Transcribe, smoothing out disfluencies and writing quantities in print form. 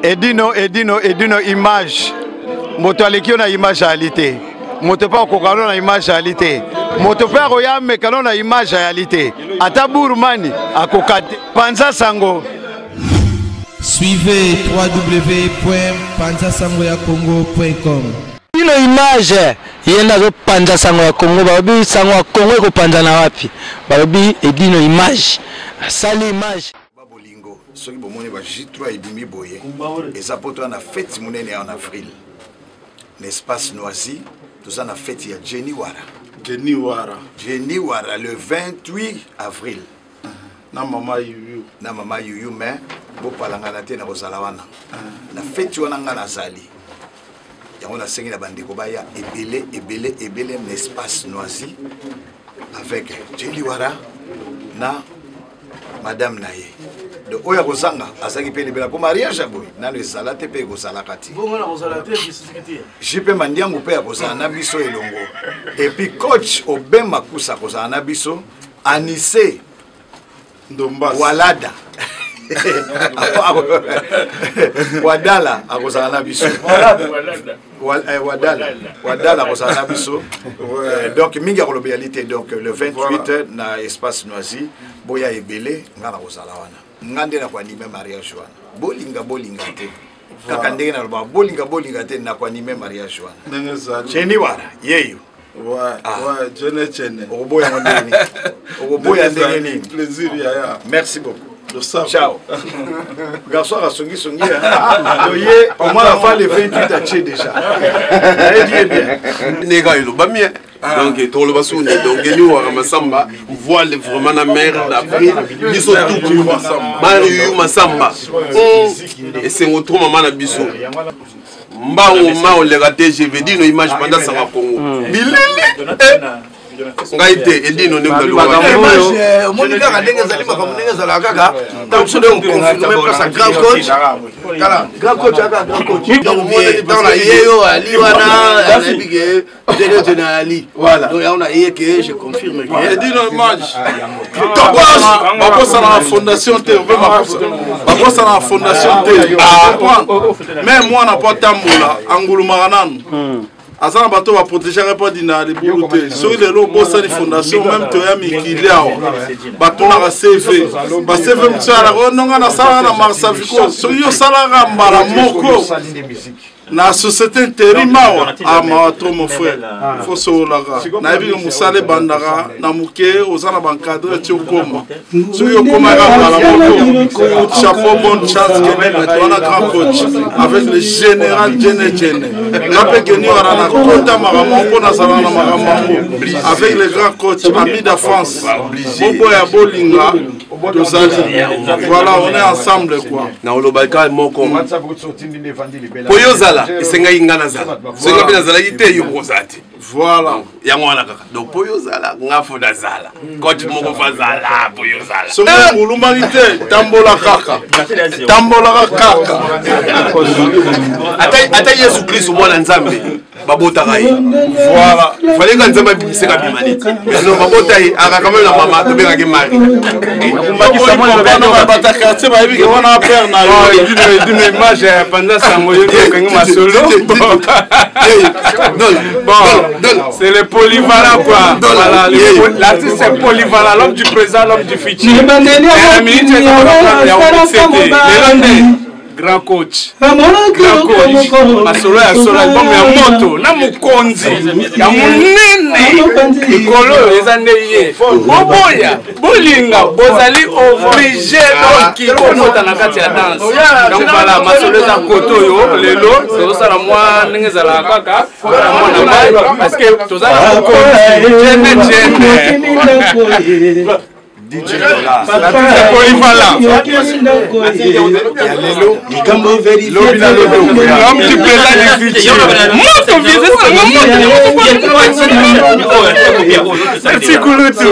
Edino image. Moto aleki na image réalité. Moto pa kokano na image réalité. Moto pa royame kano na image réalité. Ata burmani akokate. Panza Sango. Suivez www.panzasangoyakongo.com. Ino image yenda zo Panza Sango ya Kongo babi sango ya Kongo ko panza na wapi babi edino image sali image babolingo soki bomone ba J3 ebimi boye eza poto na fête monene en avril l'espace Noisy tout na fête ya Jenny Wara le 28 avril na mama yuyu mais bo palangana te na bozala wana na fête wana ngana zali yango na sengi na bandeko baya ebele l'espace Noisy avec Jenny Wara na madame naye de oya kozanga asaki pe libela ko mariage boy nano ezala te pe kozala kati bongo na kozala te bisikiti jipe mandiangu pe kozala na biso elongo et puis coach Obema Kusa kozala na biso Anissé Ndombas Walada Wadala akozala na biso Wadala akozala na biso donc mingi akolobelité donc le 28 na espace Noisy boya ebele ngana kozala wana ngande na kwa anime mariage wana bolinga te kaka ndenge na loba bolinga te na kwa anime mariage wana ndenge za Jenny Wara yeyo ouais jene oboya ndenge oboya ndenge plaisir ya merci beaucoup. Ciao. Garçon a songi. Oye, au moins la fin le 28 a tué déjà. Bien. Nega ilo bamie. Donc tolo basuni donc genu wa masamba voile vraiment na mer d'avril biso tout Mario Masamba. Et c'est notre maman na biso. Mbao le raté je veux dire no image pendant ça Congo. Bilele. Ngaite edino ne ngalo Monica kadenge zalima kwa munenge zala kaka donc on confirme pas sa grand coach grand coach donc dans la yeyo ali wana anabige Dele Ali voilà donc on a yé que je confirme que edino match bakosa na fondation te bakosa na fondation te même moi na pas tambola angulumaka nanu Azana bato va protéger pas dina les bouloutes. Sur les lobos sans fondation même toya mikiliao. Bato na CV. Ba CV mtsala ko nonga na sala na marsafiko. So yo sala ngambala moko. Na société terimao ama to mon frère. Faut so laga. Na ebi musale bandara na muke ozana bankadre ti okoma. So yo koma ngambala moko. Chapeau bonne chance que même toi na grand coach avec le général Jene. Rappel que nous avons avec les grands coachs amis de France. Bobo et Bolinga. Voilà, on est ensemble quoi. Na olobalka moko. Poyozala, esenga ingana zala. Senga bina zala ite yokozati. Voilà. Yango wana kaka. Donc poyozala ngafoda zala. Coach moko fazala poyozala. So l'humanité tambola kaka. Tambola kaka. Ata Yesu Kristo mwana nzambe. Babota kai. Voilà. Fallait que nzambe biseka bimani. Non babota yi aka kamela na mama to beka ke mari. Mbaki Samuel babana bataka tse ba yibike wana père na yo. D'une image Panza Sango yo kangi masolo. Bon, c'est le polyvalent quoi. Voilà, l'artiste c'est polyvalent, l'homme du présent, l'homme du futur. Grand coach. Masolo ya solo album ya moto na mukonzi ya munene ikolo ezande ye boboya bolinga bozali obligé donc ikomota na kati ya danse donc voilà masolo za koto yo lelo c'est ça la moi ndenge za la kaka mwana mai parce que tozala mukonzi jene DJ polyvalent. L'homme du présent du futur. Merci Kouloutou.